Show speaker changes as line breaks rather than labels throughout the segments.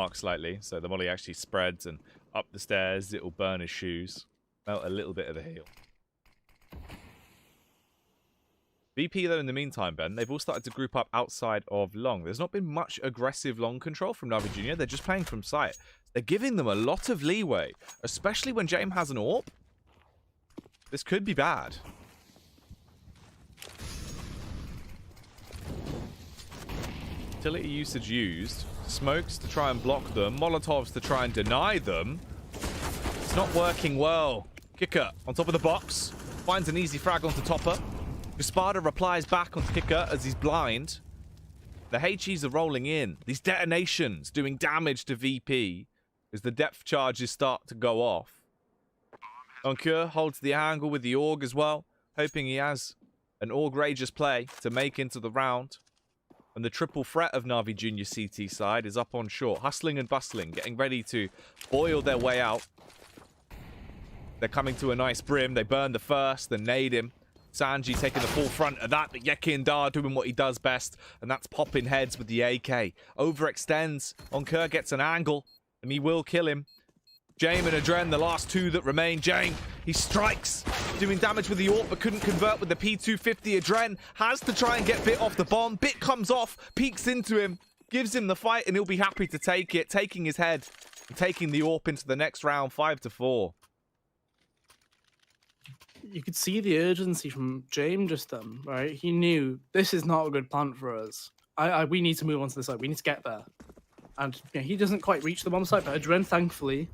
mark slightly, so the molly actually spreads, and up the stairs, it'll burn his shoes. Melt a little bit of the heel. VP, though, in the meantime, Ben, they've all started to group up outside of long. There's not been much aggressive long control from NAVI Jr. They're just playing from sight. They're giving them a lot of leeway, especially when James has an AWP. This could be bad. Utility usage used. Smokes to try and block them. Molotovs to try and deny them. It's not working well. Kicker on top of the box. Finds an easy frag onto Topper. Espada replies back onto Kicker as he's blind. The HEs are rolling in. These detonations doing damage to VP as the depth charges start to go off. Oncure holds the angle with the AUG as well, hoping he has an AUG-rageous play to make into the round. And the triple threat of NAVI Junior CT side is up on short, hustling and bustling, getting ready to boil their way out. They're coming to a nice brim. They burn the first, then nade him. Sanji taking the forefront of that, but Yekin Dar doing what he does best, and that's popping heads with the AK. Overextends. Oncur gets an angle, and he will kill him. Jame and Adren, the last two that remain. Jame, he strikes, doing damage with the AWP, but couldn't convert with the P250. Adren has to try and get Bit off the bomb. Bit comes off, peeks into him, gives him the fight, and he'll be happy to take it, taking his head, and taking the AWP into the next round, 5-4.
You could see the urgency from James just then, right? He knew this is not a good plan for us. We need to move on to the side. We need to get there. And you know, he doesn't quite reach the bomb site, but Adren, thankfully,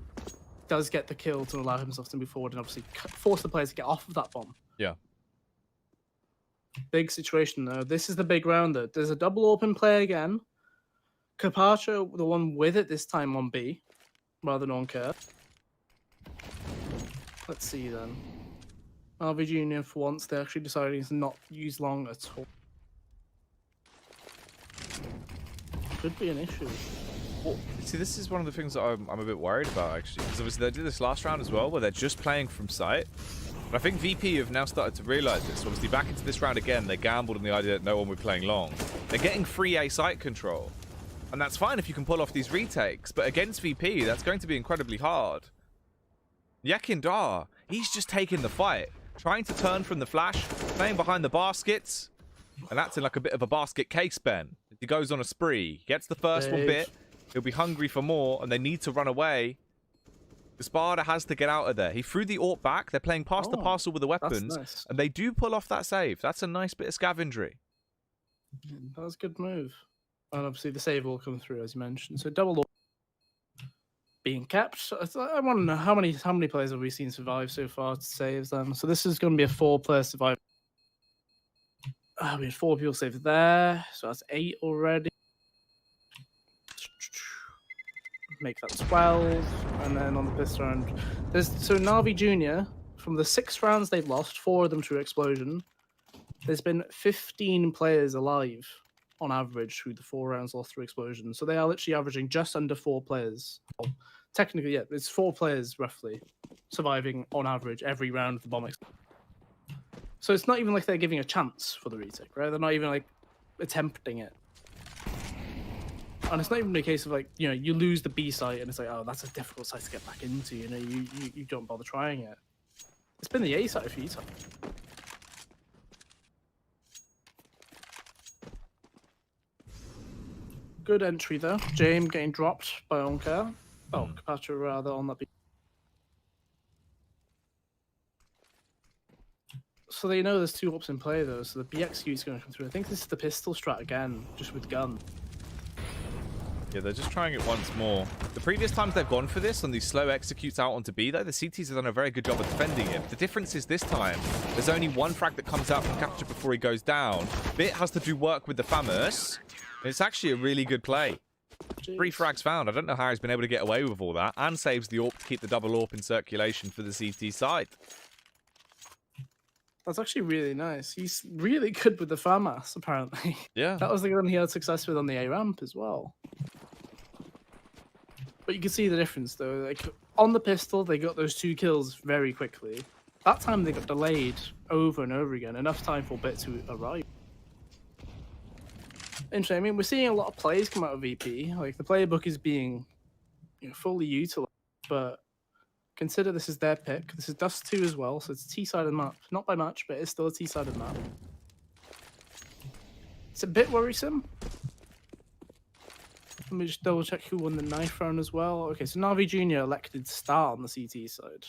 does get the kill to allow himself to move forward and obviously force the players to get off of that bomb.
Yeah.
Big situation, though. This is the big round, though. There's a double open play again. Carpaccio, the one with it this time on B, rather than on Kerr. Let's see, then. NAVI Junior, for once, they're actually deciding to not use long at all. Could be an issue.
Well, see, this is one of the things that I'm a bit worried about, actually. Because obviously they did this last round as well, where they're just playing from sight. But I think VP have now started to realize this. Obviously, back into this round again, they gambled on the idea that no one would be playing long. They're getting free A site control. And that's fine if you can pull off these retakes. But against VP, that's going to be incredibly hard. Yekin Dar, he's just taking the fight. Trying to turn from the flash, playing behind the baskets. And that's in like a bit of a basket case, Ben. He goes on a spree, gets the first one bit. He'll be hungry for more, and they need to run away. The Spada has to get out of there. He threw the AWP back. They're playing past the parcel with the weapons.
Nice.
And they do pull off that save. That's a nice bit of scavengery.
That was a good move. And obviously the save will come through, as you mentioned. So double AWP being kept. I want to know how many players have we seen survive so far to save them. So this is going to be a 4-player survival. We had 4 people saved there, so that's 8 already. Make that 12, and then on the fifth round, so NAVI Junior, from the 6 rounds they've lost, 4 of them through explosion. There's been 15 players alive on average through the 4 rounds lost through explosion. So they are literally averaging just under 4 players. Well, technically, yeah, it's 4 players roughly surviving on average every round of the bomb explosion. So it's not even like they're giving a chance for the retake, right? They're not even like attempting it. And it's not even a case of like, you know, you lose the B site and it's like, oh, that's a difficult site to get back into. You know, you don't bother trying it. It's been the A site a few times. Good entry though. James getting dropped by Onker. Oh, Carpaccio rather on that B. So they know there's 2 AWPs in play though, so the BXQ is going to come through. I think this is the pistol strat again, just with gun.
Yeah, they're just trying it once more. The previous times they've gone for this on these slow executes out onto B, though, the CTs have done a very good job of defending him. The difference is this time, there's only 1 frag that comes out from capture before he goes down. Bit has to do work with the Famous. It's actually a really good play.
Jeez. 3
frags found. I don't know how he's been able to get away with all that. And saves the AWP to keep the double AWP in circulation for the CT side.
That's actually really nice. He's really good with the FAMAS, apparently.
Yeah.
That was the gun he had success with on the A ramp as well. But you can see the difference, though. Like on the pistol, they got those 2 kills very quickly. That time they got delayed over and over again. Enough time for Bit to arrive. Interesting. I mean, we're seeing a lot of plays come out of VP. Like the playbook is being fully utilized. But consider this is their pick. This is Dust 2 as well, so it's a T-sided map. Not by much, but it's still a T-sided map. It's a bit worrisome. Let me just double check who won the knife round as well. Okay, so Navi Jr. elected to start on the CT side.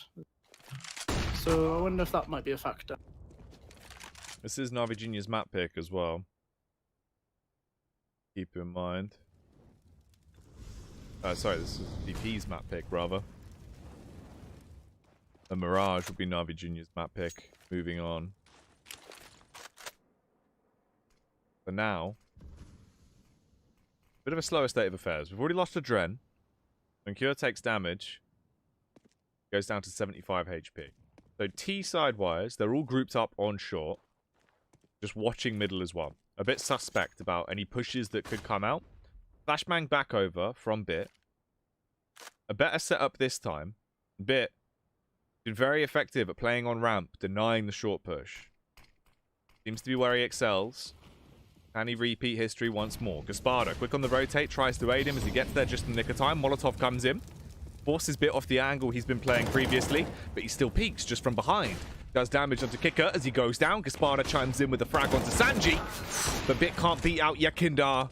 So I wonder if that might be a factor.
This is Navi Jr.'s map pick as well. Keep in mind. Sorry, this is VP's map pick, rather. A Mirage would be Navi Jr.'s map pick. Moving on. For now, bit of a slower state of affairs. We've already lost a Dren. When Cure takes damage, goes down to 75 HP. So T side-wise, they're all grouped up on short. Just watching middle as well. A bit suspect about any pushes that could come out. Flashbang back over from Bit. A better setup this time. Bit been very effective at playing on ramp, denying the short push. Seems to be where he excels. Can he repeat history once more? Gaspardo, quick on the rotate, tries to aid him as he gets there just in the nick of time. Molotov comes in. Forces Bit off the angle he's been playing previously, but he still peeks just from behind. Does damage onto Kicker as he goes down. Gaspardo chimes in with a frag onto Sanji. But Bit can't beat out Yakindar.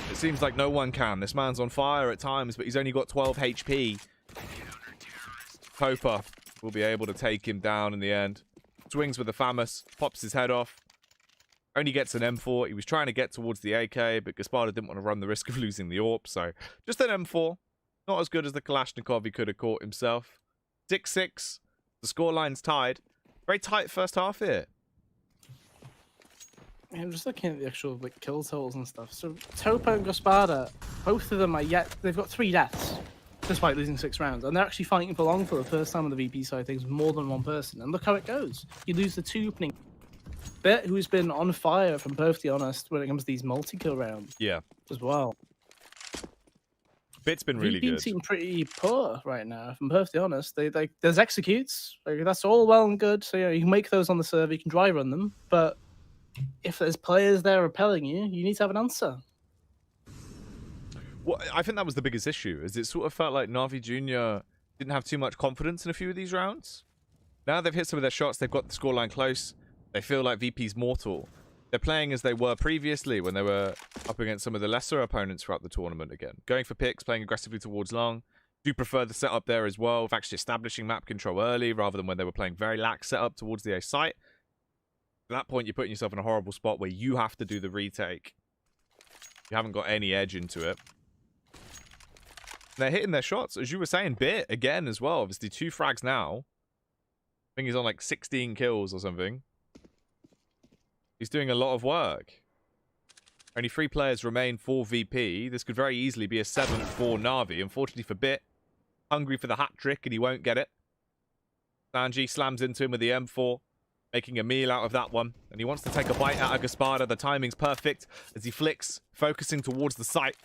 It seems like no one can. This man's on fire at times, but he's only got 12 HP. Popa will be able to take him down in the end. Swings with the FAMAS, pops his head off. Only gets an M4. He was trying to get towards the AK, but Gaspardo didn't want to run the risk of losing the AWP, so just an M4. Not as good as the Kalashnikov he could have caught himself. 6-6. The scoreline's tied. Very tight first half here.
Yeah, I'm just looking at the actual kill totals and stuff. So Topa and Gaspardo, both of them are they've got 3 deaths, despite losing 6 rounds. And they're actually fighting for long for the first time on the VP side of things, more than one person. And look how it goes. You lose the 2 opening. Bit, who's been on fire, if I'm perfectly honest, when it comes to these multi-kill rounds.
Yeah.
As well.
Bit's been really
VP
good.
seem pretty poor right now, if I'm perfectly honest. There's executes. That's all well and good. So, you can make those on the server, you can dry run them. But if there's players there repelling you, you need to have an answer.
Well, I think that was the biggest issue, is it sort of felt like Navi Jr. didn't have too much confidence in a few of these rounds. Now they've hit some of their shots, they've got the scoreline close. They feel like VP's mortal. They're playing as they were previously when they were up against some of the lesser opponents throughout the tournament again. Going for picks, playing aggressively towards long. Do prefer the setup there as well, of actually establishing map control early rather than when they were playing very lax setup towards the A site. At that point, you're putting yourself in a horrible spot where you have to do the retake. You haven't got any edge into it. They're hitting their shots, as you were saying, Bit again as well. Obviously, 2 frags now. I think he's on like 16 kills or something. He's doing a lot of work. Only 3 players remain for VP. This could very easily be a 7 for Navi. Unfortunately for Bit, hungry for the hat trick and he won't get it. Sanji slams into him with the M4, making a meal out of that one. And he wants to take a bite out of Gaspardo. The timing's perfect as he flicks, focusing towards the site.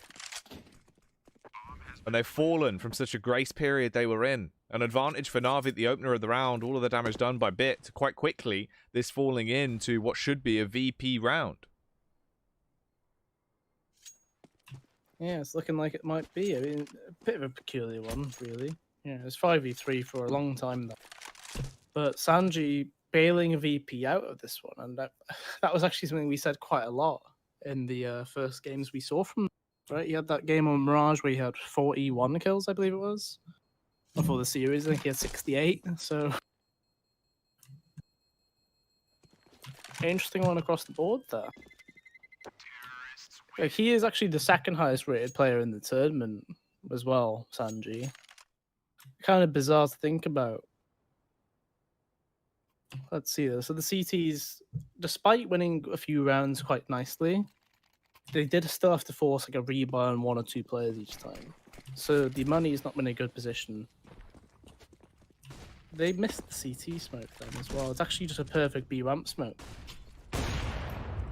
And they've fallen from such a grace period they were in. An advantage for Navi at the opener of the round. All of the damage done by Bit. Quite quickly, this falling into what should be a VP round.
Yeah, it's looking like it might be. I mean, a bit of a peculiar one, really. Yeah, it's 5v3 for a long time now. But Sanji bailing a VP out of this one. And that was actually something we said quite a lot in the first games we saw from him. Right, he had that game on Mirage where he had 41 kills, I believe it was. Before the series, I think he had 68, so... Interesting one across the board there. Yeah, he is actually the 2nd highest rated player in the tournament as well, Sanji. Kind of bizarre to think about. Let's see though. So the CTs, despite winning a few rounds quite nicely, they did still have to force like a rebuy on 1 or 2 players each time. So the money is not in a good position. They missed the CT smoke then as well. It's actually just a perfect B ramp smoke.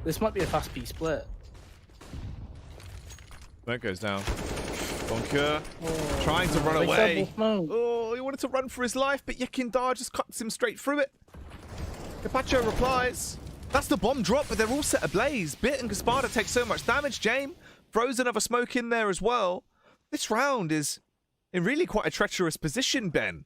This might be a fast B split.
Smoke goes down. Boncoeur trying to run away. Oh, he wanted to run for his life, but Yakindar just cuts him straight through it. Capacho replies. That's the bomb drop, but they're all set ablaze. Bit and Gaspardo take so much damage. Jame throws another smoke in there as well. This round is in really quite a treacherous position, Ben.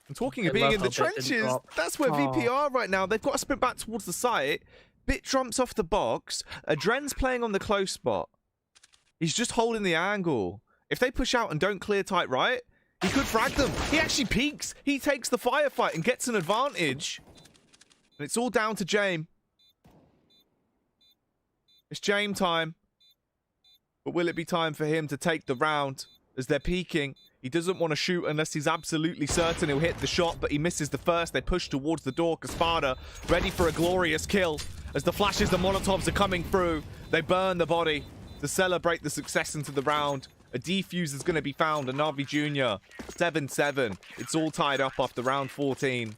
I'm talking
I
of being
love
in the
how Bit didn't
trenches.
drop.
That's where VP are right now. They've got to sprint back towards the site. Bit jumps off the box. Adren's playing on the close spot. He's just holding the angle. If they push out and don't clear tight right, he could frag them. He actually peeks. He takes the firefight and gets an advantage. And it's all down to Jame. It's Jame time. But will it be time for him to take the round as they're peeking? He doesn't want to shoot unless he's absolutely certain he'll hit the shot, but he misses the first. They push towards the door. Caspada ready for a glorious kill. As the flashes, the Molotovs are coming through. They burn the body to celebrate the success into the round. A defuse is going to be found. A Navi Jr. 7-7. It's all tied up after round 14.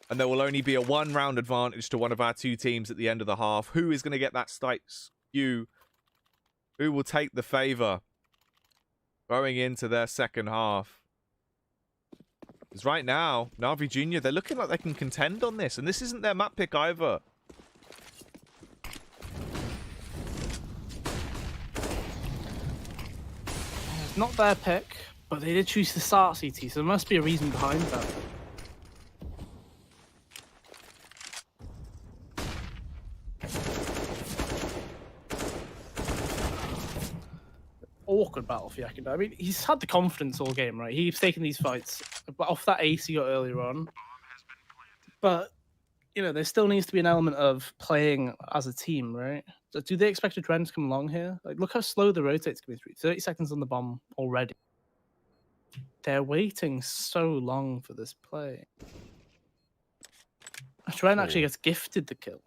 And there will only be a one-round advantage to one of our two teams at the end of the half. Who is going to get that skew? Who will take the favor going into their second half? Because right now, Navi Jr., they're looking like they can contend on this. And this isn't their map pick either.
It's not their pick, but they did choose to start CT, so there must be a reason behind that. Awkward battle for Yakunda. I mean, he's had the confidence all game, right? He's taken these fights, but off that ace he got earlier on. But, you know, there still needs to be an element of playing as a team, right? So do they expect a trend to come along here? Like, look how slow the rotate's coming through. 30 seconds on the bomb already. They're waiting so long for this play. Trent actually gets gifted the kill.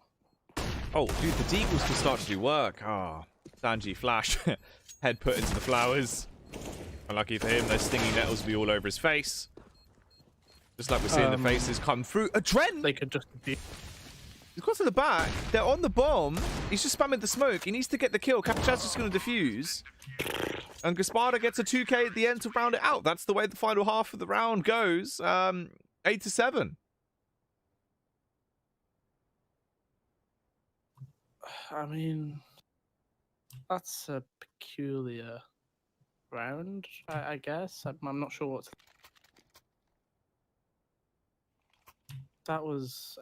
Oh, dude, the Deagles can start to do work. Ah, Sanji flash. Head put into the flowers. Unlucky for him, those stinging nettles will be all over his face. Just like we're seeing the faces come through. Adren!
They could just be...
He's got to the back. They're on the bomb. He's just spamming the smoke. He needs to get the kill. Capcha's just going to defuse. And Gasparda gets a 2k at the end to round it out. That's the way the final half of the round goes. 8-7.
I mean, that's a peculiar round, I guess. I'm not sure what. That was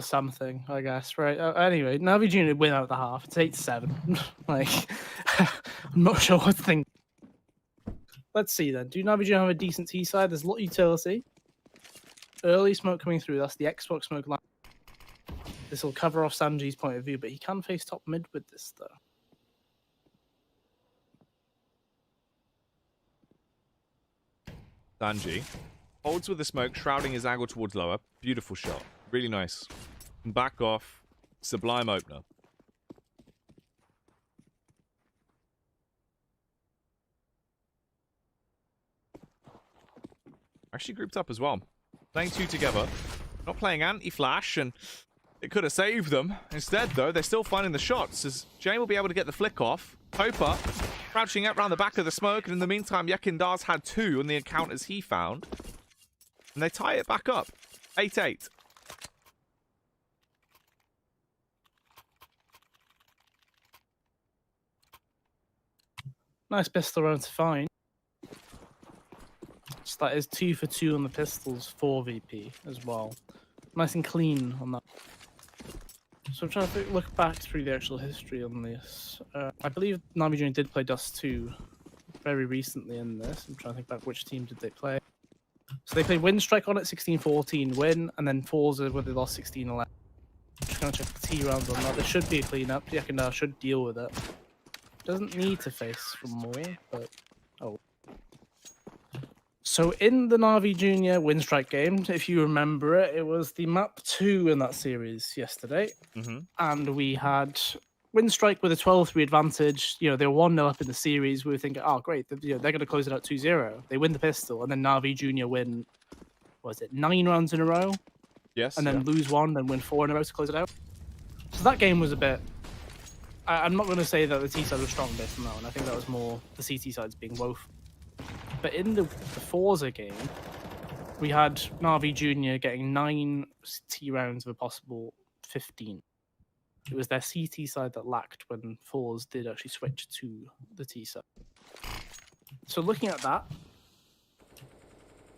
something, I guess, right? Anyway, Navi Junior win out the half. It's 8-7. Like, I'm not sure what to think. Let's see then. Do Navi Junior have a decent T side? There's a lot of utility. Early smoke coming through. That's the Xbox smoke line. This will cover off Sanji's point of view, but he can face top mid with this, though.
Sanji holds with the smoke, shrouding his angle towards lower. Beautiful shot. Really nice. Back off. Sublime opener. Actually grouped up as well. Playing two together. Not playing anti-flash, and it could have saved them. Instead, though, they're still finding the shots, as Jane will be able to get the flick off. Hoper crouching out around the back of the smoke, and in the meantime, Yakindar's had two on the encounters he found. And they tie it back up. 8-8.
Nice pistol round to find. So that is 2 for 2 on the pistols for VP as well. Nice and clean on that. So I'm trying to look back through the actual history on this. I believe Navi Junior did play Dust 2 very recently in this. I'm trying to think back which team did they play. So they played Windstrike on it, 16-14 win, and then Forza where they lost 16-11. Just gonna check the T rounds on that. There should be a cleanup. Yakindar should deal with it. Doesn't need to face for more, but oh. So in the Navi Junior Windstrike game, if you remember it, it was the map 2 in that series yesterday. And we had Windstrike with a 12-3 advantage. You know, they were 1-0 up in the series. We were thinking, oh, great, they're going to close it out 2-0. They win the pistol, and then Navi Junior win, what was it, 9 rounds in a row?
Yes.
And then lose 1, then win 4 in a row to close it out. So that game was a bit... I'm not going to say that the T side was strong based on that one. I think that was more the CT sides being woeful. But in the Forza game, we had Navi Junior getting 9 T rounds of a possible 15. It was their CT side that lacked when Forza did actually switch to the T side. So looking at that,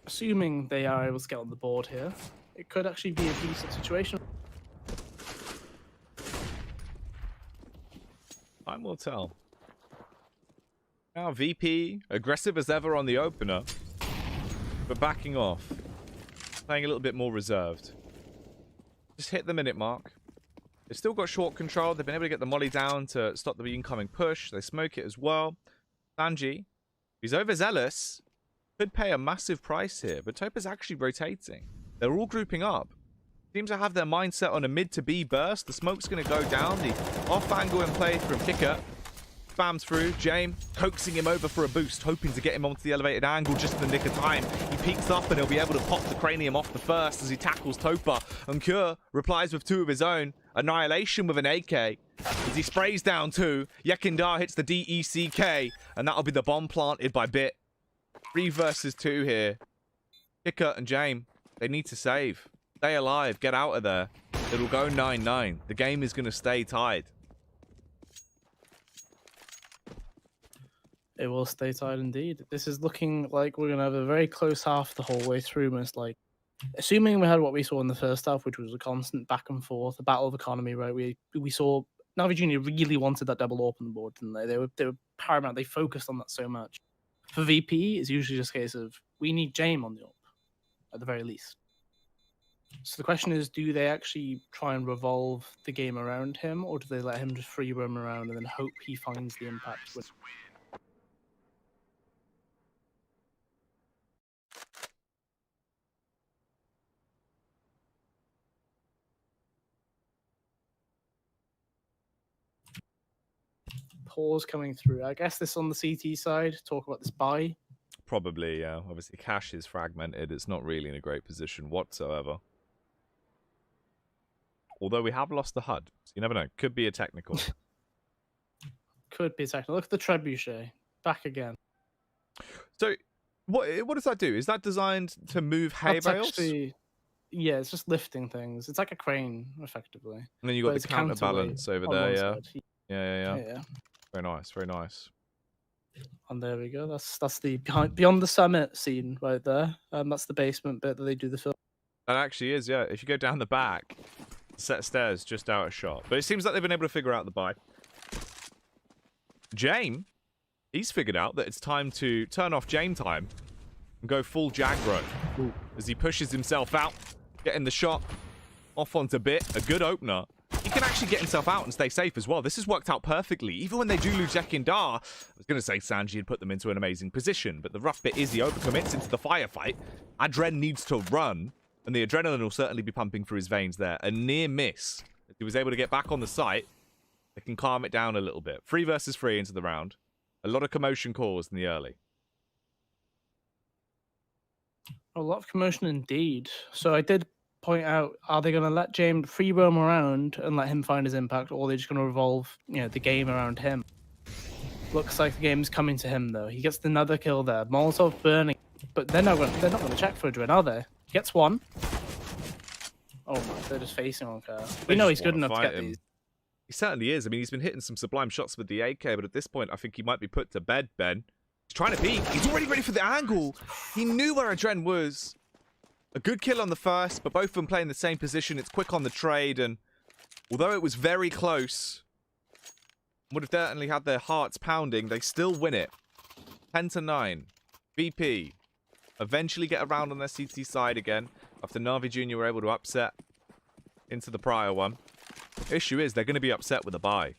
assuming they are able to get on the board here, it could actually be a decent situation.
Time will tell. Now VP, aggressive as ever on the opener, but backing off. Playing a little bit more reserved. Just hit the minute mark. They've still got short control. They've been able to get the molly down to stop the incoming push. They smoke it as well. Sanji, he's overzealous. Could pay a massive price here, but Topa's actually rotating. They're all grouping up. Seems to have their mindset on a mid to B burst. The smoke's going to go down. The off angle in play from Kicker. Spams through. James coaxing him over for a boost, hoping to get him onto the elevated angle just in the nick of time. He peeks up and he'll be able to pop the cranium off the first as he tackles Topa. And Cure replies with 2 of his own. Annihilation with an AK. As he sprays down 2, Yekindar hits the DECK. And that'll be the bomb planted by Bit. 3 versus 2 here. Kicker and James, they need to save. Stay alive. Get out of there. It'll go 9-9. The game is going to stay tied.
It will stay tied indeed. This is looking like we're going to have a very close half the whole way through, most like. Assuming we had what we saw in the first half, which was a constant back and forth, a battle of economy, right? We saw Navi Junior really wanted that double open board, didn't they? They were paramount. They focused on that so much. For VP, it's usually just a case of we need James on the up, at the very least. So the question is, do they actually try and revolve the game around him, or do they let him just free roam around and then hope he finds the impact? Pause coming through. I guess this on the CT side, talk about this buy.
Probably, yeah. Obviously, cash is fragmented. It's not really in a great position whatsoever. Although we have lost the HUD. So you never know. Could be a technical.
Could be a technical. Look at the trebuchet. Back again.
So, what does that do? Is that designed to move hay bales?
Actually, yeah, it's just lifting things. It's like a crane, effectively.
And then you got the counterbalance over there, yeah. Yeah. Very nice, very nice.
And there we go. That's the beyond the summit scene right there. That's the basement bit that they do the film.
That actually is, yeah. If you go down the back, set of stairs just out of shot. But it seems like they've been able to figure out the buy. James, he's figured out that it's time to turn off James time and go full Jagro as he pushes himself out, getting the shot off onto Bit. A good opener. He can actually get himself out and stay safe as well. This has worked out perfectly. Even when they do lose Yekindar, I was going to say Sanji had put them into an amazing position, but the rough bit is he overcommits into the firefight. Adren needs to run, and the adrenaline will certainly be pumping through his veins there. A near miss. If he was able to get back on the site, they can calm it down a little bit. 3 versus 3 into the round. A lot of commotion caused in the early.
A lot of commotion indeed. So I did point out, are they going to let James free roam around and let him find his impact, or are they just going to revolve, the game around him? Looks like the game's coming to him though. He gets another kill there. Molotov burning, but they're not going to check for Adren, are they? He gets one. Oh my, they're just facing on Kerr. We know he's good enough to get these.
He certainly is. I mean, he's been hitting some sublime shots with the AK, but at this point, I think he might be put to bed, Ben. He's trying to peek. He's already ready for the angle. He knew where Adren was. A good kill on the first, but both of them playing the same position. It's quick on the trade, and although it was very close, would have certainly had their hearts pounding, they still win it. 10-9. VP eventually get around on their CT side again after Navi Jr. were able to upset into the prior one. Issue is they're going to be upset with a buy.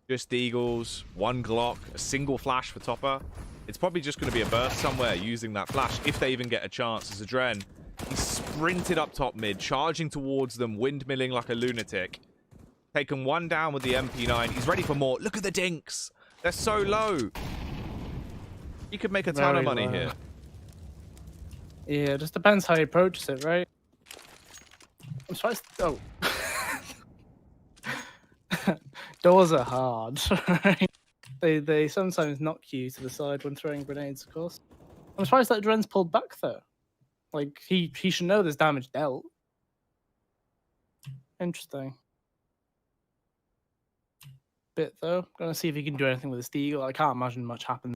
Just Eagles, 1 Glock, a single flash for Topper. It's probably just going to be a burst somewhere using that flash if they even get a chance as Adren. He sprinted up top mid, charging towards them, windmilling like a lunatic. Taken 1 down with the MP9. He's ready for more. Look at the dinks. They're so low. He could make a ton of money here.
Yeah, it just depends how he approaches it, right? I'm surprised. Oh. Doors are hard, right? They sometimes knock you to the side when throwing grenades, of course. I'm surprised that Adren's pulled back, though. Like, he should know there's damage dealt. Interesting. Bit, though. Gonna see if he can do anything with the Steagle. I can't imagine much happens.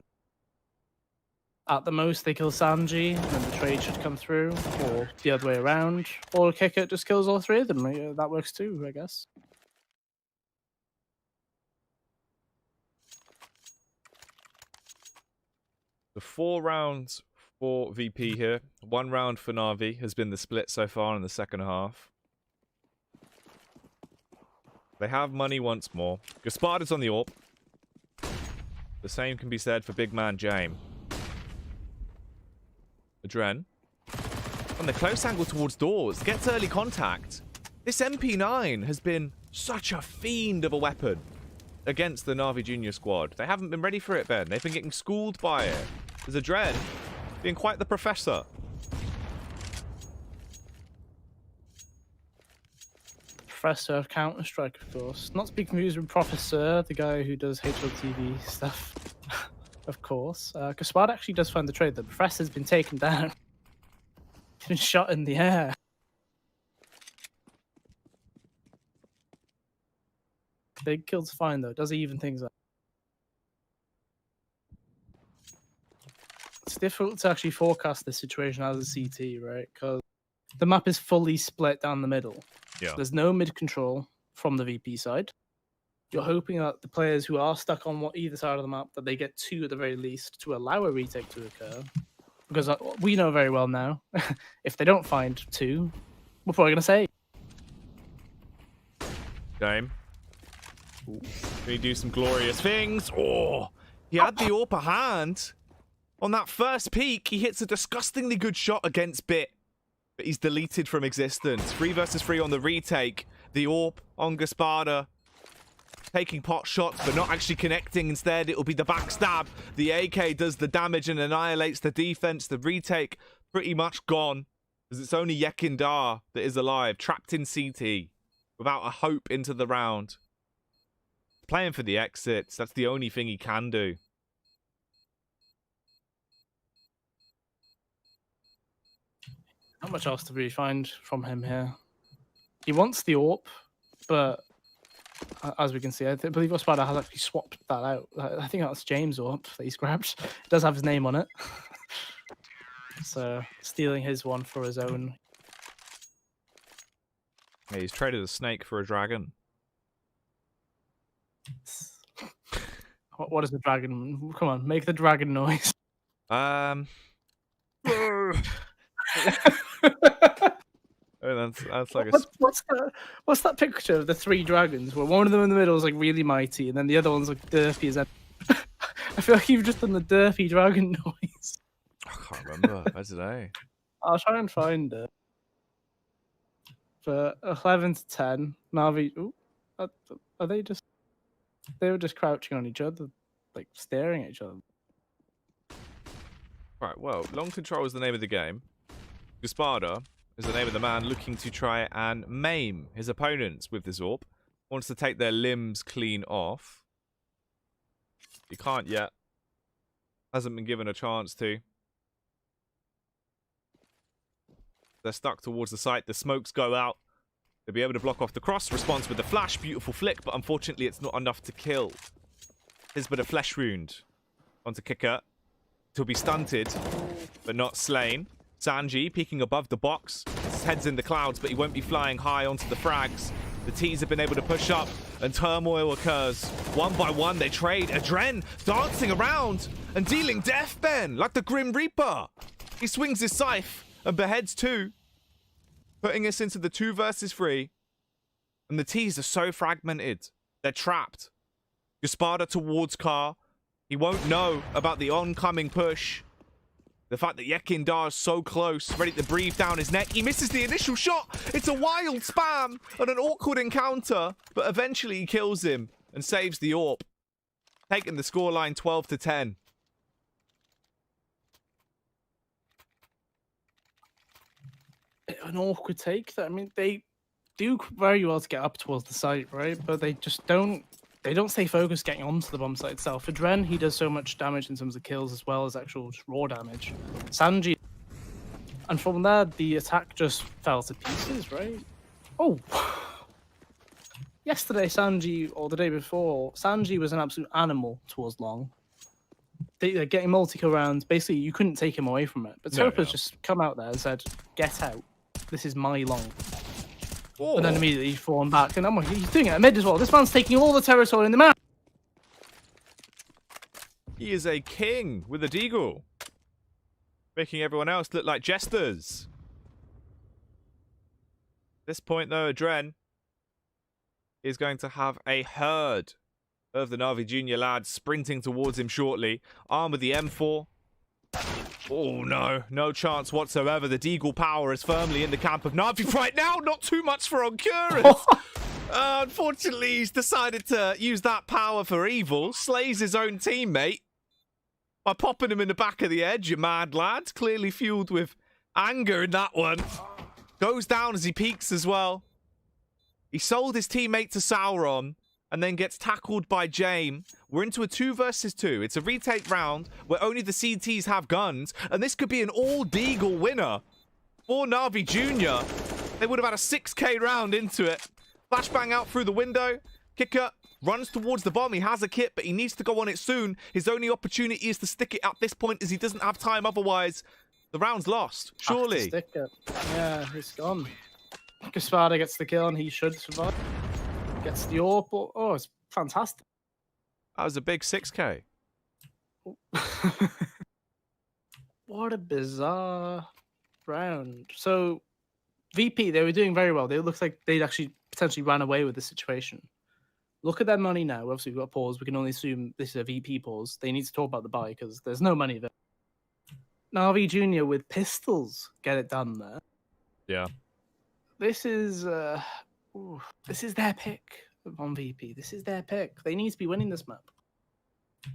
At the most, they kill Sanji, and then the trade should come through, or the other way around. Or Kicker just kills all three of them. That works too, I guess.
The 4 rounds for VP here. 1 round for Na'Vi has been the split so far in the second half. They have money once more. Gaspard is on the AWP. The same can be said for big man Jame. Adren. On the close angle towards doors. Gets early contact. This MP9 has been such a fiend of a weapon against the Na'Vi Junior squad. They haven't been ready for it, Ben. They've been getting schooled by it. There's Adren being quite the professor.
Professor of Counter-Strike, of course. Not to be confused with Professor, the guy who does HLTV stuff, of course. Gaspard actually does find the trade. The Professor's been taken down. Been shot in the air. Big kill to find, though. Does he even things up? It's difficult to actually forecast this situation as a CT, right? Because the map is fully split down the middle.
Yeah.
There's no mid control from the VP side. You're hoping that the players who are stuck on either side of the map, that they get 2 at the very least to allow a retake to occur. Because we know very well now, if they don't find 2, we're probably going to say.
Game. Can he do some glorious things? Oh, he had the upper hand. On that first peek, he hits a disgustingly good shot against Bit. But he's deleted from existence. 3 versus 3 on the retake. The AWP on Gasparda. Taking pot shots, but not actually connecting. Instead, it'll be the backstab. The AK does the damage and annihilates the defense. The retake pretty much gone. Because it's only Yekindar that is alive. Trapped in CT. Without a hope into the round. Playing for the exits. That's the only thing he can do.
Not much else to really find from him here. He wants the AWP, but as we can see, I believe Gaspard has actually swapped that out. I think that's James' AWP that he's grabbed. It does have his name on it. So, stealing his one for his own.
Yeah, he's traded a snake for a dragon.
What is the dragon? Come on, make the dragon noise.
That's like
what's that picture of the 3 dragons where one of them in the middle is like really mighty and then the other one's like derpy as I feel like you've just done the derpy dragon noise.
I can't remember. Where's today?
I'll try and find it. For 11 to 10, Navi. Ooh, are they just? They were just crouching on each other, like staring at each other.
Right. Well, long control is the name of the game. Gasparda is the name of the man looking to try and maim his opponents with this AWP. Wants to take their limbs clean off. He can't yet. Hasn't been given a chance to. They're stuck towards the site. The smokes go out. They'll be able to block off the cross. Responds with the flash. Beautiful flick, but unfortunately it's not enough to kill. There's but a flesh wound onto Kicker. He'll be stunted, but not slain. Sanji peeking above the box. His head's in the clouds, but he won't be flying high onto the frags. The T's have been able to push up, and turmoil occurs. One by one, they trade. Adren dancing around and dealing death, Ben, like the Grim Reaper. He swings his scythe and beheads 2, putting us into the 2 versus 3. And the T's are so fragmented. They're trapped. Gasparda towards Car. He won't know about the oncoming push. The fact that Yekindar is so close, ready to breathe down his neck. He misses the initial shot. It's a wild spam and an awkward encounter, but eventually he kills him and saves the AWP, taking the scoreline 12 to 10.
An awkward take. I mean, they do very well to get up towards the site, right? But they just don't. They don't stay focused getting onto the bomb site itself. For Dren, he does so much damage in terms of kills as well as actual just raw damage. Sanji, and from there, the attack just fell to pieces, right? Oh! Yesterday, Sanji, or the day before, Sanji was an absolute animal towards long. they're getting multi-kill rounds. Basically, you couldn't take him away from it. But
No,
Topa's
no.
just come out there and said, "Get out. This is my long."
Oh.
And then immediately he's fallen back. And I'm like, he's doing it at mid as well. This man's taking all the territory in the map.
He is a king with a deagle. Making everyone else look like jesters. At this point, though, Adren is going to have a herd of the Navi Junior lads sprinting towards him shortly. Armed with the M4. Oh, no. No chance whatsoever. The deagle power is firmly in the camp of Navi right now. Not too much for Oncurus. Unfortunately, he's decided to use that power for evil. Slays his own teammate by popping him in the back of the head, you mad lad. Clearly fueled with anger in that one. Goes down as he peeks as well. He sold his teammate to Sauron and then gets tackled by James. We're into a 2 versus 2. It's a retake round where only the CTs have guns, and this could be an all-deagle winner for Navi Junior. They would have had a 6k round into it. Flashbang out through the window. Kicker runs towards the bomb. He has a kit, but he needs to go on it soon. His only opportunity is to stick it at this point as he doesn't have time otherwise. The round's lost, surely.
Stick it. Yeah, he's gone. Gaspada gets the kill and he should survive. Gets the AWP. Oh, it's fantastic.
That was a big 6k.
What a bizarre round. So, VP, they were doing very well. They looked like they'd actually potentially ran away with the situation. Look at their money now. Obviously, we've got a pause. We can only assume this is a VP pause. They need to talk about the buy because there's no money there. Navi Junior with pistols get it done there.
Yeah.
This is their pick on VP. This is their pick. They need to be winning this map.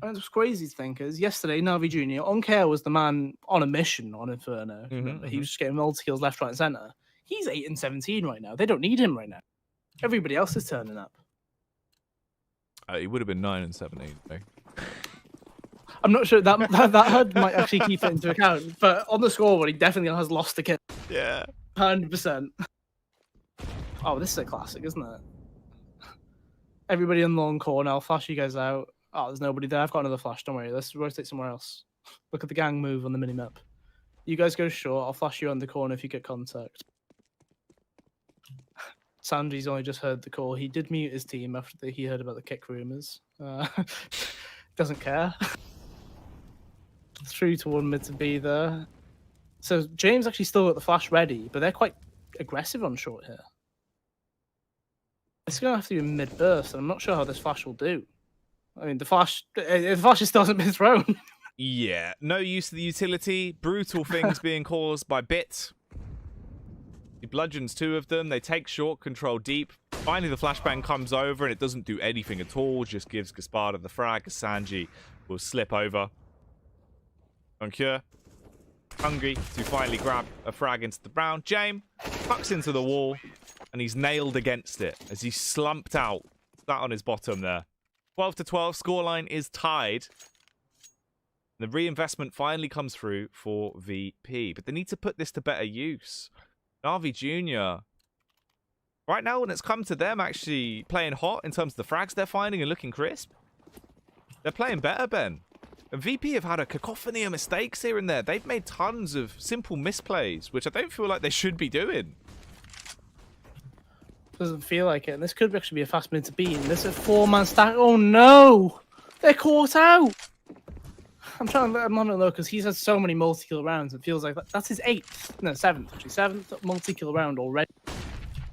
And what's crazy to think is yesterday, Navi Junior, Oncare was the man on a mission on Inferno. He was just getting multi-kills left, right, and center. He's 8 and 17 right now. They don't need him right now. Everybody else is turning up.
He would have been 9 and 17, though.
I'm not sure that HUD might actually keep it into account, but on the scoreboard, he definitely has lost a kill.
Yeah.
100%. Oh, this is a classic, isn't it? Everybody in the long corner. I'll flash you guys out. Oh, there's nobody there. I've got another flash. Don't worry. Let's rotate somewhere else. Look at the gang move on the minimap. You guys go short. I'll flash you on the corner if you get contact. Sanji's only just heard the call. He did mute his team after he heard about the kick rumors. Doesn't care. 3 to 1 mid to be there. So James actually still got the flash ready, but they're quite aggressive on short here. It's going to have to be a mid burst, and I'm not sure how this flash will do. I mean, the flash just still hasn't been thrown.
Yeah, no use of the utility. Brutal things being caused by Bit. He bludgeons 2 of them. They take short, control deep. Finally, the flashbang comes over, and it doesn't do anything at all. Just gives Gaspada the frag. Sanji will slip over. Oncure, hungry to finally grab a frag into the round. James tucks into the wall, and he's nailed against it as he's slumped out. That on his bottom there. 12 to 12. Scoreline is tied. The reinvestment finally comes through for VP, but they need to put this to better use. Navi Junior, right now when it's come to them actually playing hot in terms of the frags they're finding and looking crisp, they're playing better, Ben. And VP have had a cacophony of mistakes here and there. They've made tons of simple misplays, which I don't feel like they should be doing.
Doesn't feel like it. And this could actually be a fast mid to beat. And this is a 4-man stack. Oh no! They're caught out! I'm on a look because he's had so many multi-kill rounds. It feels like that's his 8th. No, 7th, actually. 7th multi-kill round already.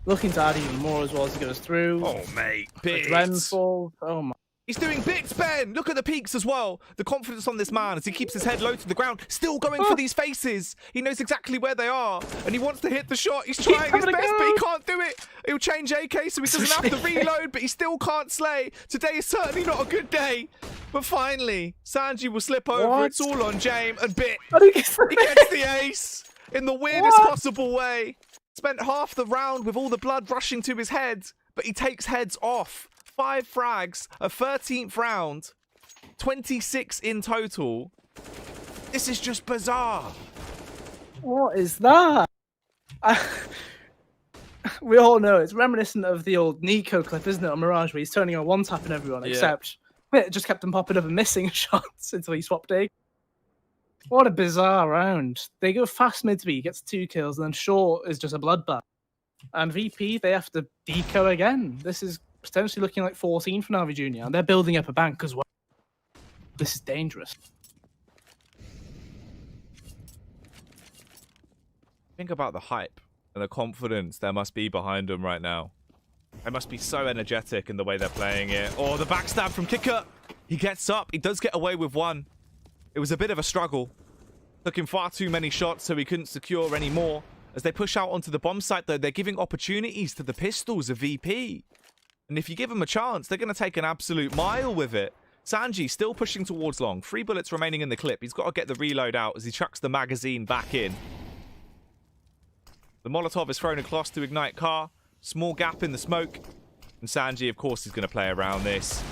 Looking to add even more as well as he goes through.
Oh, mate. Bits.
Renfall. Oh, my.
He's doing bits, Ben. Look at the peaks as well. The confidence on this man as he keeps his head low to the ground. Still going for these faces. He knows exactly where they are. And he wants to hit the shot. He's trying his best, but he can't do it. He'll change AK so he doesn't have to reload, but he still can't slay. Today is certainly not a good day. But finally, Sanji will slip over.
What?
It's all on James. And Bit.
He gets
the ace in the weirdest possible way. Spent half the round with all the blood rushing to his head, but he takes heads off. 5 frags, a 13th round, 26 in total. This is just bizarre.
What is that? We all know it's reminiscent of the old Nico clip, isn't it, on Mirage, where he's turning on one-tapping everyone, except It just kept him popping up and missing shots until he swapped A. What a bizarre round. They go fast mid to B, gets 2 kills, and then short is just a bloodbath. And VP, they have to deco again. This is potentially looking like 14 for Navi Junior, and they're building up a bank as well. This is dangerous.
Think about the hype and the confidence there must be behind them right now. They must be so energetic in the way they're playing it. Oh, the backstab from Kicker. He gets up. He does get away with one. It was a bit of a struggle. Took him far too many shots, so he couldn't secure any more. As they push out onto the bomb site, though, they're giving opportunities to the pistols of VP. And if you give them a chance, they're going to take an absolute mile with it. Sanji still pushing towards long. 3 bullets remaining in the clip. He's got to get the reload out as he chucks the magazine back in. The Molotov is thrown across to ignite car. Small gap in the smoke. And Sanji, of course, is going to play around this.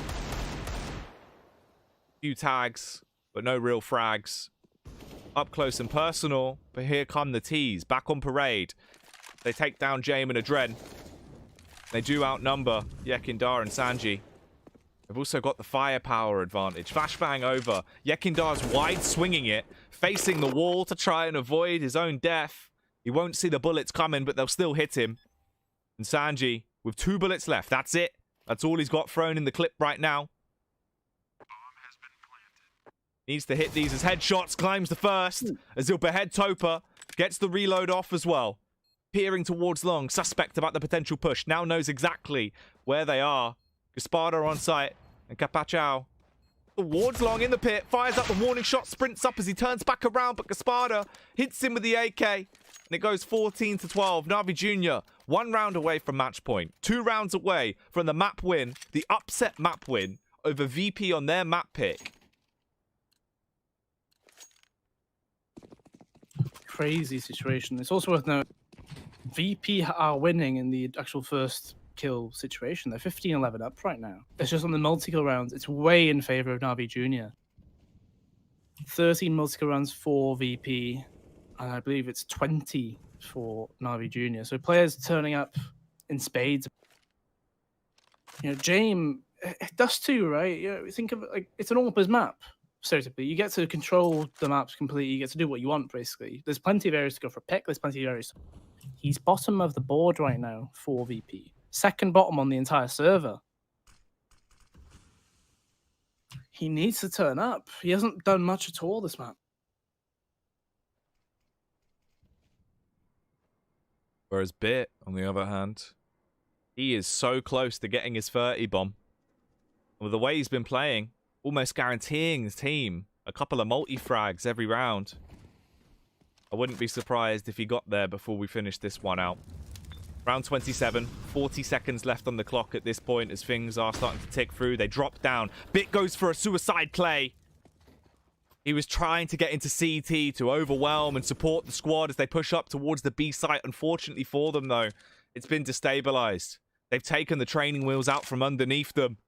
Few tags, but no real frags. Up close and personal, but here come the T's. Back on parade. They take down Jame and Adren. They do outnumber Yekindar and Sanji. They've also got the firepower advantage. Flashbang over. Yekindar's wide swinging it, facing the wall to try and avoid his own death. He won't see the bullets coming, but they'll still hit him. And Sanji, with 2 bullets left, that's it. That's all he's got thrown in the clip right now. Needs to hit these as headshots, climbs the first. As he'll behead Topa, gets the reload off as well. Peering towards long, suspect about the potential push. Now knows exactly where they are. Gaspardo on site, and Capachao towards long in the pit. Fires up the warning shot, sprints up as he turns back around, but Gaspardo hits him with the AK. And it goes 14 to 12. Navi Junior, 1 round away from match point. 2 rounds away from the map win, the upset map win over VP on their map pick.
Crazy situation. It's also worth noting VP are winning in the actual first kill situation. They're 15-11 up right now. It's just on the multi-kill rounds. It's way in favor of Navi Junior. 13 multi-kill rounds for VP, and I believe it's 20 for Navi Junior. So players turning up in spades. You know, Jame, Dust 2, right? You know, think of it like it's an AWPers map. So to be, you get to control the maps completely. You get to do what you want, basically. There's plenty of areas to go for a pick. There's plenty of areas. He's bottom of the board right now for VP. Second bottom on the entire server. He needs to turn up. He hasn't done much at all this map.
Whereas Bit, on the other hand, he is so close to getting his 30 bomb. With the way he's been playing, almost guaranteeing his team a couple of multi-frags every round. I wouldn't be surprised if he got there before we finish this one out. Round 27, 40 seconds left on the clock at this point as things are starting to tick through. They drop down. Bit goes for a suicide play. He was trying to get into CT to overwhelm and support the squad as they push up towards the B site. Unfortunately for them, though, it's been destabilized. They've taken the training wheels out from underneath them.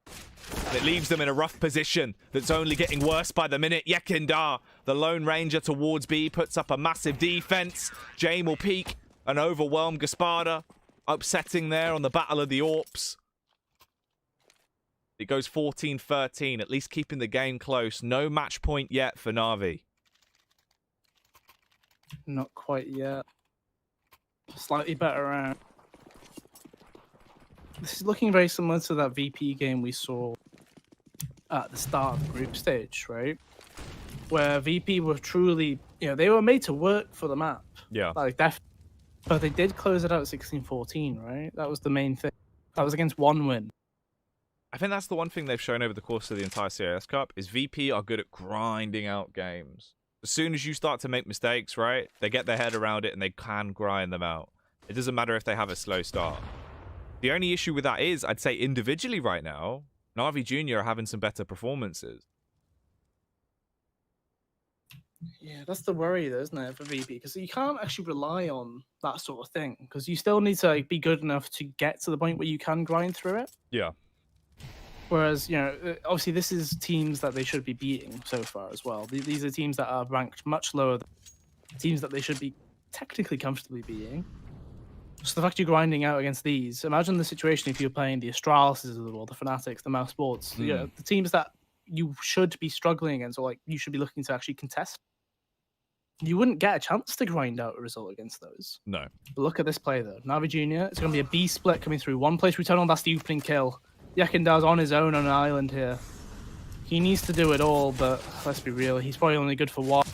And it leaves them in a rough position that's only getting worse by the minute. Yekindar, the Lone Ranger towards B, puts up a massive defense. Jame will peek and overwhelm Gaspardo. Upsetting there on the Battle of the AWPs. It goes 14-13, at least keeping the game close. No match point yet for Navi.
Not quite yet. Slightly better round. This is looking very similar to that VP game we saw at the start of the group stage, right? Where VP were truly, you know, they were made to work for the map.
Yeah.
Like, definitely. But they did close it out 16-14, right? That was the main thing. That was against 1 win.
I think that's the one thing they've shown over the course of the entire CIS Cup is VP are good at grinding out games. As soon as you start to make mistakes, right, they get their head around it and they can grind them out. It doesn't matter if they have a slow start. The only issue with that is, I'd say individually right now, Navi Junior are having some better performances.
Yeah, that's the worry, though, isn't it, for VP? Because you can't actually rely on that sort of thing. Because you still need to be good enough to get to the point where you can grind through it.
Yeah.
Whereas, you know, obviously this is teams that they should be beating so far as well. These are teams that are ranked much lower than teams that they should be technically comfortably beating. So the fact you're grinding out against these, imagine the situation if you're playing the Astralises of the world, the Fanatics, the Mouse Sports, you know, the teams that you should be struggling against, or like you should be looking to actually contest. You wouldn't get a chance to grind out a result against those.
No.
But look at this play though. NAVI Jr. It's going to be a B split coming through. One place return on, that's the opening kill. Yekindar's on his own on an island here. He needs to do it all, but let's be real, he's probably only good for one.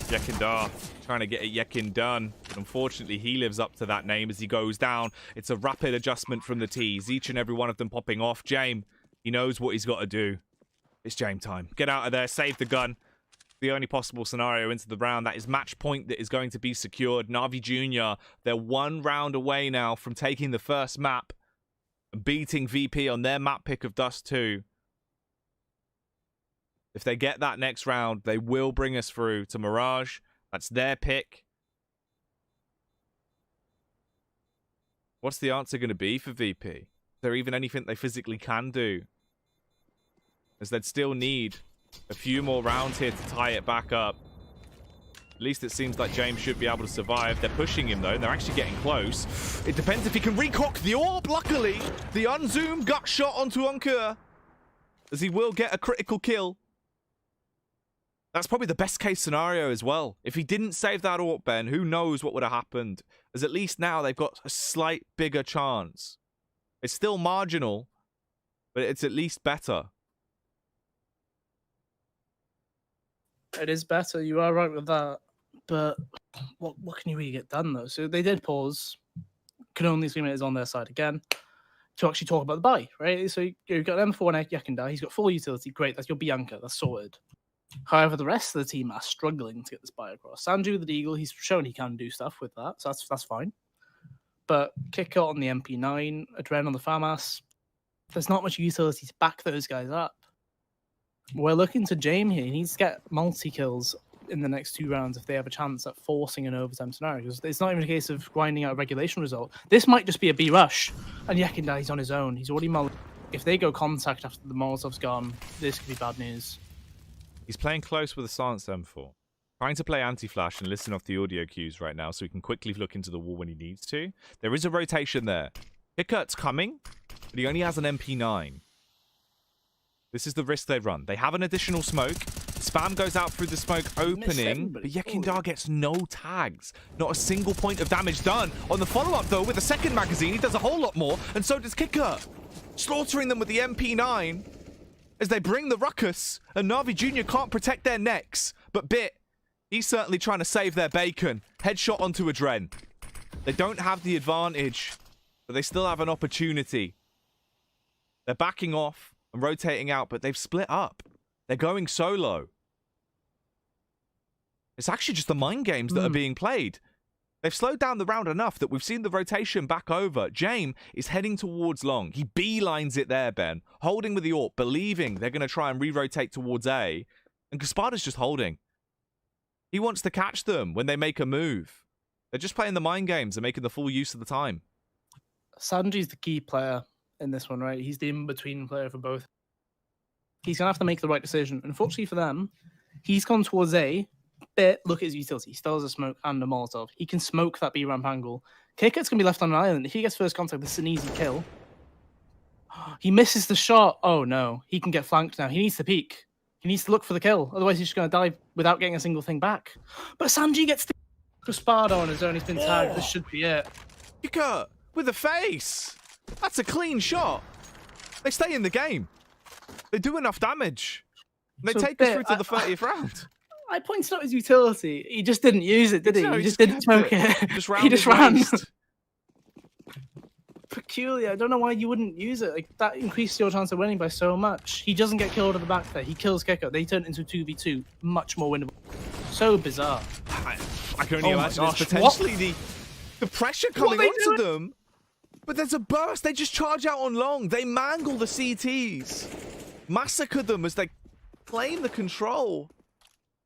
Yekindar trying to get a Yekin done, but unfortunately he lives up to that name as he goes down. It's a rapid adjustment from the T's, each and every one of them popping off. Jame, he knows what he's got to do. It's Jame time. Get out of there, save the gun. The only possible scenario into the round. That is match point that is going to be secured. NAVI Jr., they're 1 round away now from taking the first map and beating VP on their map pick of Dust 2. If they get that next round, they will bring us through to Mirage. That's their pick. What's the answer going to be for VP? Is there even anything they physically can do? As they'd still need a few more rounds here to tie it back up. At least it seems like James should be able to survive. They're pushing him, though. They're actually getting close. It depends if he can recock the orb. Luckily, the unzoomed gut shot onto Unker, as he will get a critical kill. That's probably the best case scenario as well. If he didn't save that AWP, Ben, who knows what would have happened? As at least now they've got a slight bigger chance. It's still marginal, but it's at least better.
It is better, you are right with that. But what can you really get done, though? So they did pause. Can only assume it is on their side again to actually talk about the buy, right? So you've got M4 and Yekindar. He's got full utility. Great, that's your Bianca. That's sorted. However, the rest of the team are struggling to get this buy across. Sanju the Deagle, he's shown he can do stuff with that, so that's fine. But Kicker on the MP9, Adren on the FAMAS, there's not much utility to back those guys up. We're looking to Jame here. He needs to get multi-kills in the next 2 rounds if they have a chance at forcing an overtime scenario. Because it's not even a case of grinding out a regulation result. This might just be a B rush, and Yekindar, he's on his own. He's already if they go contact after the Molotov's gone, this could be bad news.
He's playing close with a silenced M4. Trying to play anti-flash and listen off the audio cues right now so he can quickly look into the wall when he needs to. There is a rotation there. Hickurt's coming, but he only has an MP9. This is the risk they run. They have an additional smoke. Spam goes out through the smoke opening, but Yekindar gets no tags. Not a single point of damage done. On the follow-up, though, with the second magazine, he does a whole lot more, and so does Kicker. Slaughtering them with the MP9 as they bring the ruckus, and NAVI Jr. can't protect their necks. But Bit, he's certainly trying to save their bacon. Headshot onto Adren. They don't have the advantage, but they still have an opportunity. They're backing off and rotating out, but they've split up. They're going solo. It's actually just the mind games that are being played. They've slowed down the round enough that we've seen the rotation back over. Jame is heading towards long. He beelines it there, Ben. Holding with the AWP, believing they're going to try and re-rotate towards A. And Gaspada's just holding. He wants to catch them when they make a move. They're just playing the mind games and making the full use of the time.
Sanji's the key player in this one, right? He's the in-between player for both. He's going to have to make the right decision. Unfortunately for them, he's gone towards A. Bit, look at his utility. He still has a smoke and a Molotov. He can smoke that B ramp angle. Kicker's going to be left on an island. If he gets first contact, this is an easy kill. He misses the shot. Oh no. He can get flanked now. He needs to peek. He needs to look for the kill. Otherwise, he's just going to die without getting a single thing back. But Sanji gets the Cruspada on his own. He's been tagged. This should be it.
Kicker with the face. That's a clean shot. They stay in the game. They do enough damage. They take us through to the 30th round.
I pointed out his utility. He just didn't use it, did he?
No,
he just didn't smoke it. He just ran. Peculiar. I don't know why you wouldn't use it. Like, that increased your chance of winning by so much. He doesn't get killed at the back there. He kills Kicker. They turn into 2v2. Much more winnable. So bizarre.
I can only imagine it's potentially the pressure coming onto them. But there's a burst. They just charge out on long. They mangle the CTs. Massacre them as they claim the control.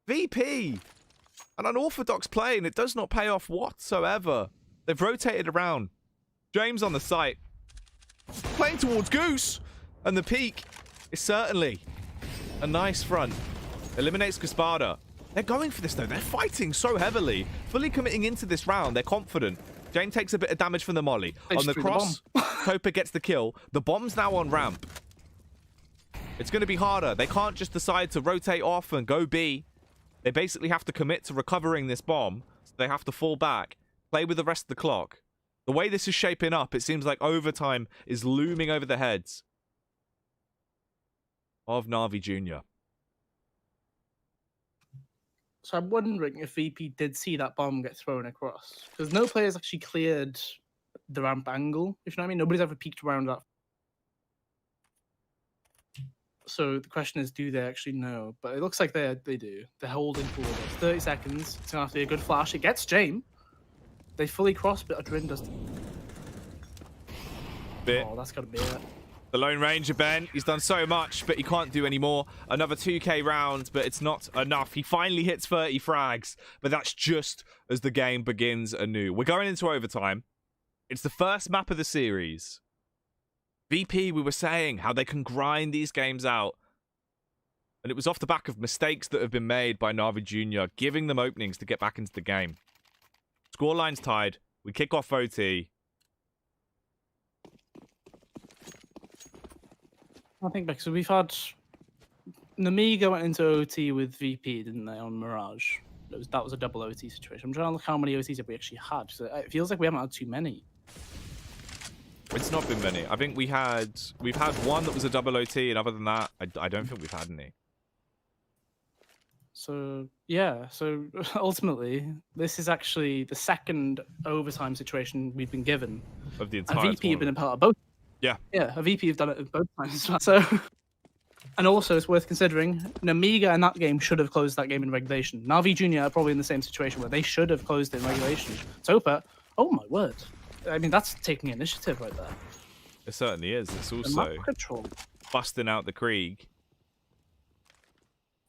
VP. An unorthodox play, and it does not pay off whatsoever. They've rotated around. James on the site. Playing towards Goose. And the peak is certainly a nice front. Eliminates Gaspada. They're going for this, though. They're fighting so heavily. Fully committing into this round. They're confident. James takes a bit of damage from the molly. On the cross, Copa gets the kill. The bomb's now on ramp. It's going to be harder. They can't just decide to rotate off and go B. They basically have to commit to recovering this bomb. So they have to fall back, play with the rest of the clock. The way this is shaping up, it seems like overtime is looming over the heads of NAVI Jr.
So I'm wondering if VP did see that bomb get thrown across. Because no player's actually cleared the ramp angle, if you know what I mean. Nobody's ever peeked around that. So the question is, do they actually know? But it looks like they do. They're holding forward. 30 seconds. It's going to have to be a good flash. It gets Jame. They fully cross, but Adrin does. Oh, that's got to be it.
The Lone Ranger, Ben, he's done so much, but he can't do any more. Another 2k round, but it's not enough. He finally hits 30 frags, but that's just as the game begins anew. We're going into overtime. It's the first map of the series. VP, we were saying how they can grind these games out. And it was off the back of mistakes that have been made by NAVI Jr., giving them openings to get back into the game. Scoreline's tied. We kick off OT.
I think because we've had Namiga went into OT with VP, didn't they, on Mirage? That was a double OT situation. I'm trying to look how many OTs have we actually had. So it feels like we haven't had too many.
It's not been many. I think we've had one that was a double OT, and other than that, I don't think we've had any.
So yeah, so ultimately, this is actually the second overtime situation we've been given.
Of the entire
And VP have been a
tournament.
part of both.
Yeah.
Yeah, a VP have done it both times as well. So, and also it's worth considering, Namiga in that game should have closed that game in regulation. NAVI Jr. are probably in the same situation where they should have closed it in regulation. Topa, oh my word. I mean, that's taking initiative right there.
It certainly is. It's
And
also
map control.
busting out the Krieg.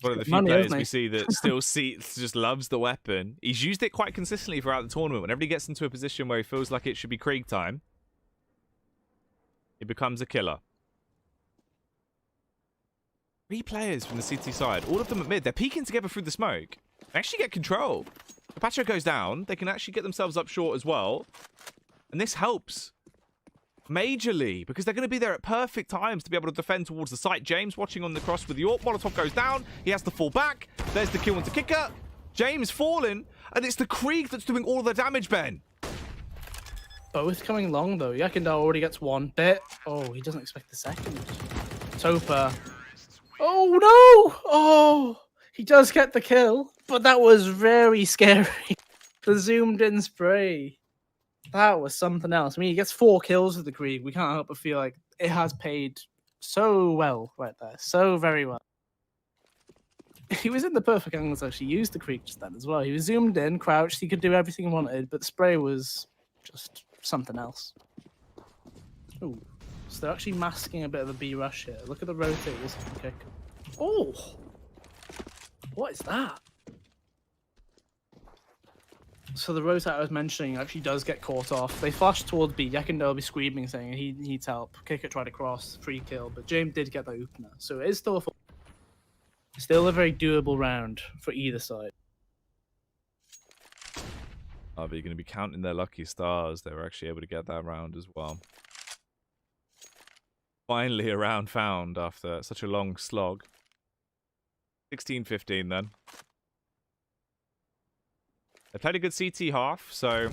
One of the few
Money,
players
hasn't
we
he?
see that still just loves the weapon. He's used it quite consistently throughout the tournament. Whenever he gets into a position where he feels like it should be Krieg time, he becomes a killer. 3 players from the CT side, all of them at mid. They're peeking together through the smoke. They actually get control. Apache goes down. They can actually get themselves up short as well. And this helps majorly because they're going to be there at perfect times to be able to defend towards the site. James watching on the cross with the AWP. Molotov goes down. He has to fall back. There's the kill into kicker. James fallen. And it's the Krieg that's doing all the damage, Ben.
Both coming long though. Yakindar already gets one bit. Oh, he doesn't expect the second. Topa. Oh no! Oh, he does get the kill, but that was very scary. The zoomed in spray. That was something else. I mean, he gets 4 kills with the Krieg. We can't help but feel like it has paid so well right there. So very well. He was in the perfect angle to actually use the Krieg just then as well. He was zoomed in, crouched. He could do everything he wanted, but the spray was just something else. Ooh. So they're actually masking a bit of a B rush here. Look at the rotate. This kick. Oh! What is that? So the rotate I was mentioning actually does get caught off. They flash towards B. Yakindar will be screaming, saying he needs help. Kicker tried to cross, free kill, but James did get the opener. So it is still a very doable round for either side.
Are they going to be counting their lucky stars? They were actually able to get that round as well. Finally a round found after such a long slog. 16-15 then. They played a good CT half, so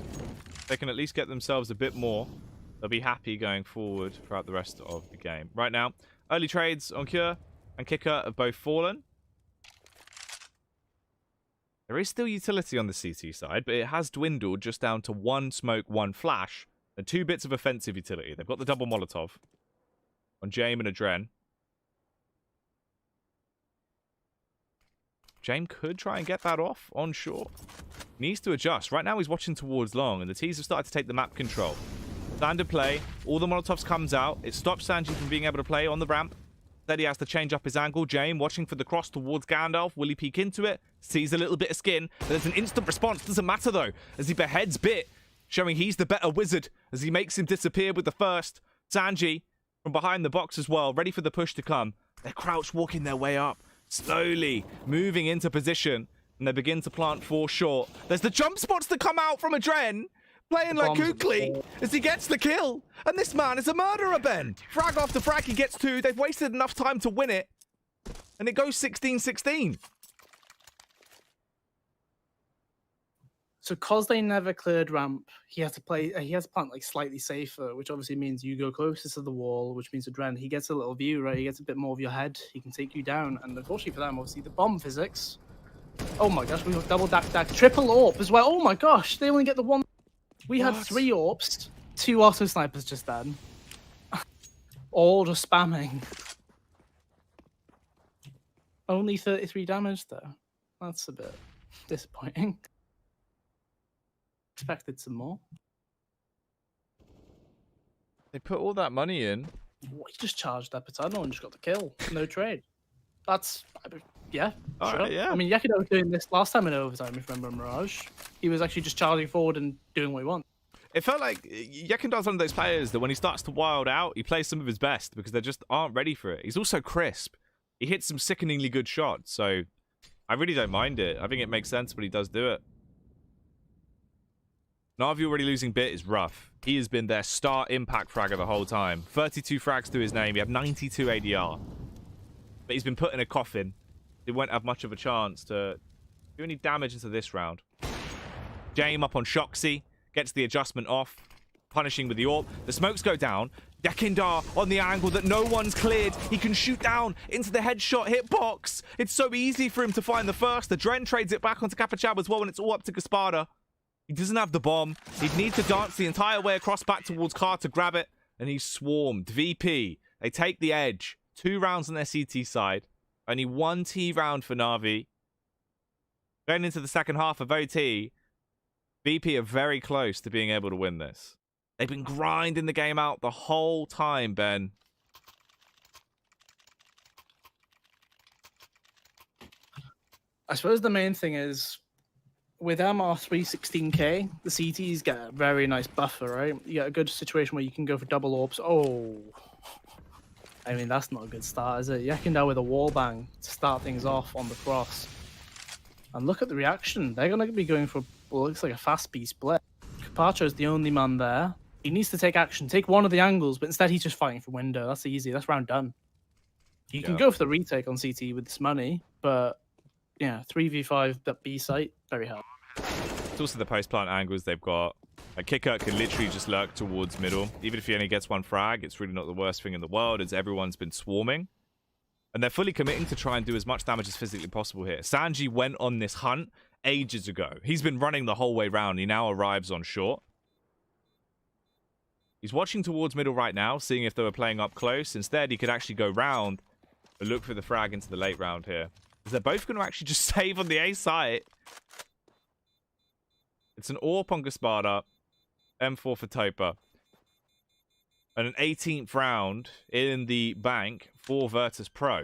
they can at least get themselves a bit more. They'll be happy going forward throughout the rest of the game. Right now, early trades on Cure and Kicker have both fallen. There is still utility on the CT side, but it has dwindled just down to 1 smoke, 1 flash, and 2 bits of offensive utility. They've got the double Molotov on Jame and Adren. Jame could try and get that off on short. Needs to adjust. Right now he's watching towards long, and the T's have started to take the map control. Standard play. All the Molotovs comes out. It stops Sanji from being able to play on the ramp. Then he has to change up his angle. Jame watching for the cross towards Gandalf. Will he peek into it? Sees a little bit of skin. But there's an instant response. Doesn't matter though, as he beheads Bit, showing he's the better wizard as he makes him disappear with the first. Sanji from behind the box as well, ready for the push to come. They're crouched walking their way up, slowly moving into position, and they begin to plant 4 short. There's the jump spots that come out from Adren, Playing like
bombs are
Kukli
all-
as he gets the kill. And this man is a murderer, Ben. Frag after frag, he gets 2. They've wasted enough time to win it. And it goes 16-16.
So because they never cleared ramp, he has to plant like slightly safer, which obviously means you go closest to the wall, which means Adren, he gets a little view, right? He gets a bit more of your head. He can take you down. And unfortunately for them, obviously the bomb physics. Oh my gosh, we got double dack, triple AWP as well. Oh my gosh, they only get the one. We had 3 AWPs, 2 auto snipers just then. All just spamming. Only 33 damage though. That's a bit disappointing. Expected some more.
They put all that money in.
What, he just charged that Patano and just got the kill. No trade. That's, yeah,
All
sure.
right, yeah.
I mean, Yakido was doing this last time in overtime, if you remember Mirage. He was actually just charging forward and doing what he wants.
It felt like Yekindar's one of those players that when he starts to wild out, he plays some of his best because they just aren't ready for it. He's also crisp. He hits some sickeningly good shots, so I really don't mind it. I think it makes sense when he does do it. Navi already losing bit is rough. He has been their star impact fragger the whole time. 32 frags to his name. He had 92 ADR. But he's been put in a coffin. He won't have much of a chance to do any damage into this round. Jame up on Shoxy. Gets the adjustment off. Punishing with the AWP. The smokes go down. Yakindar on the angle that no one's cleared. He can shoot down into the headshot hitbox. It's so easy for him to find the first. The Dren trades it back onto Capachab as well, and it's all up to Gaspada. He doesn't have the bomb. He'd need to dance the entire way across back towards Car to grab it. And he's swarmed. VP. They take the edge. 2 rounds on their CT side. Only 1 T round for Navi. Going into the second half of OT, VP are very close to being able to win this. They've been grinding the game out the whole time, Ben.
I suppose the main thing is, with MR 316k, the CTs get a very nice buffer, right? You get a good situation where you can go for double AWPs. Oh, I mean, that's not a good start, is it? Yakindar with a wall bang to start things off on the cross. And look at the reaction. They're going to be going for, well, it looks like a fast B split. Capacho's the only man there. He needs to take action, take one of the angles, but instead he's just fighting for window. That's easy. That's round done. You can go for the retake on CT with this money, but yeah, 3v5, that B site, very hard.
It's also the post-plant angles they've got. A kicker can literally just lurk towards middle. Even if he only gets 1 frag, it's really not the worst thing in the world, as everyone's been swarming. And they're fully committing to try and do as much damage as physically possible here. Sanji went on this hunt ages ago. He's been running the whole way round. He now arrives on short. He's watching towards middle right now, seeing if they were playing up close. Instead, he could actually go round and look for the frag into the late round here. Because they're both going to actually just save on the A site. It's an AWP on Gaspada, M4 for Topa, and an 18th round in the bank for Virtus Pro.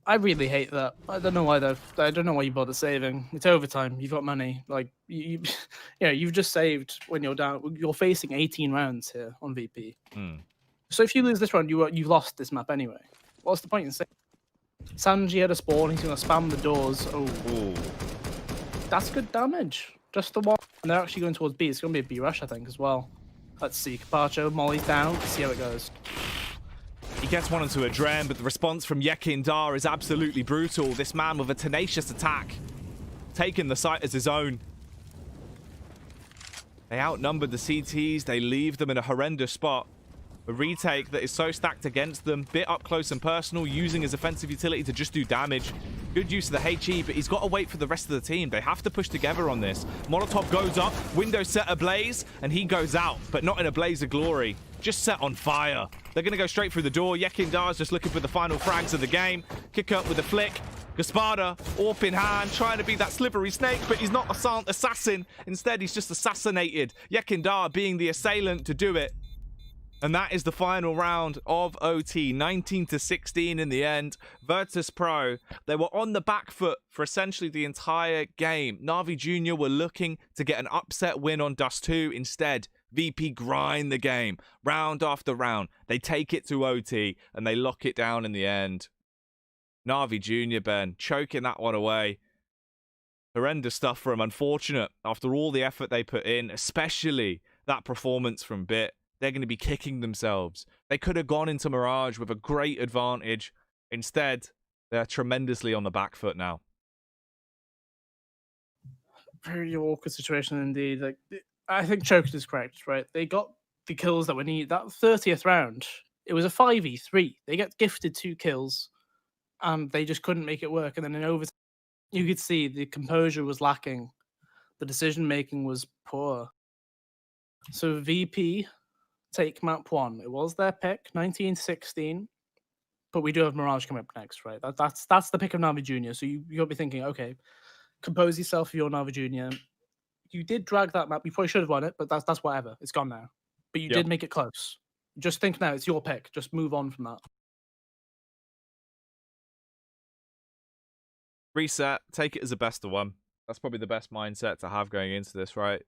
I really hate that. I don't know why you bother saving. It's overtime. You've got money. Like yeah, you've just saved when you're down. You're facing 18 rounds here on VP. So if you lose this round, you've lost this map anyway. What's the point in saying? Sanji had a spawn. He's gonna spam the doors. Oh, ooh. That's good damage. Just the one. And they're actually going towards B. It's gonna be a B rush, I think, as well. Let's see. Capacho, Molly's down. Let's see how it goes.
He gets one onto a Dren, but the response from Yakindar is absolutely brutal. This man with a tenacious attack, taking the site as his own. They outnumbered the CTs. They leave them in a horrendous spot. A retake that is so stacked against them. Bit up close and personal, using his offensive utility to just do damage. Good use of the HE, but he's got to wait for the rest of the team. They have to push together on this. Molotov goes up, window set ablaze, and he goes out, but not in a blaze of glory. Just set on fire. They're going to go straight through the door. Yakindar is just looking for the final frags of the game. Kick up with a flick. Gaspada, AWP in hand, trying to be that slippery snake, but he's not an assassin. Instead, he's just assassinated. Yakindar being the assailant to do it. And that is the final round of OT, 19-16 in the end. Virtus Pro, they were on the back foot for essentially the entire game. Navi Jr. were looking to get an upset win on Dust 2. Instead, VP grind the game, round after round. They take it to OT, and they lock it down in the end. Navi Jr., Ben, choking that one away. Horrendous stuff from Unfortunate. After all the effort they put in, especially that performance from Bit, they're going to be kicking themselves. They could have gone into Mirage with a great advantage. Instead, they're tremendously on the back foot now.
Very awkward situation indeed. Like, I think Choked is correct, right? They got the kills that were needed. That 30th round, it was a 5v3. They get gifted 2 kills, and they just couldn't make it work. And then in overtime, you could see the composure was lacking. The decision making was poor. So VP take map 1. It was their pick, 1916. But we do have Mirage coming up next, right? That's the pick of Navi Junior. So you'll be thinking, okay, compose yourself for your Navi Junior. You did drag that map. You probably should have won it, but that's whatever. It's gone now. But you did make it close. Just think now, it's your pick. Just move on from that.
Reset, take it as a best of one. That's probably the best mindset to have going into this, right?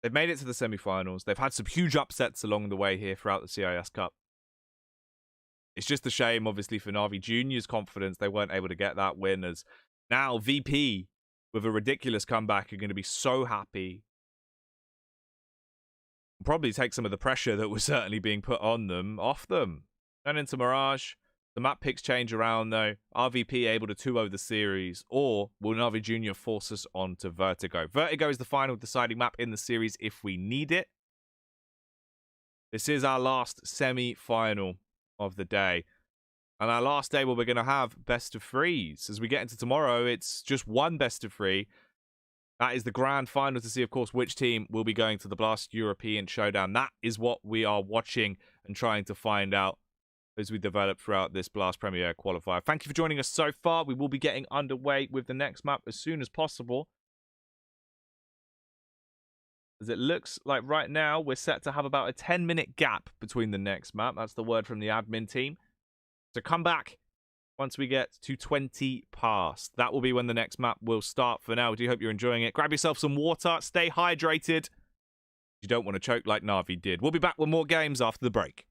They've made it to the semi-finals. They've had some huge upsets along the way here throughout the CIS Cup. It's just a shame, obviously, for Navi Junior's confidence. They weren't able to get that win, as now VP, with a ridiculous comeback, are going to be so happy. Probably take some of the pressure that was certainly being put on them off them. Turn into Mirage. The map picks change around, though. Are VP able to 2-0 the series, or will Navi Junior force us on to Vertigo? Vertigo is the final deciding map in the series if we need it. This is our last semi-final of the day. And our last day where we're going to have best of threes. As we get into tomorrow, it's just one best of 3. That is the grand final to see, of course, which team will be going to the Blast European Showdown. That is what we are watching and trying to find out as we develop throughout this Blast Premier qualifier. Thank you for joining us so far. We will be getting underway with the next map as soon as possible, as it looks like right now we're set to have about a 10-minute gap between the next map. That's the word from the admin team. So come back once we get to 20 past. That will be when the next map will start. For now, we do hope you're enjoying it. Grab yourself some water. Stay hydrated. You don't want to choke like Navi did. We'll be back with more games after the break.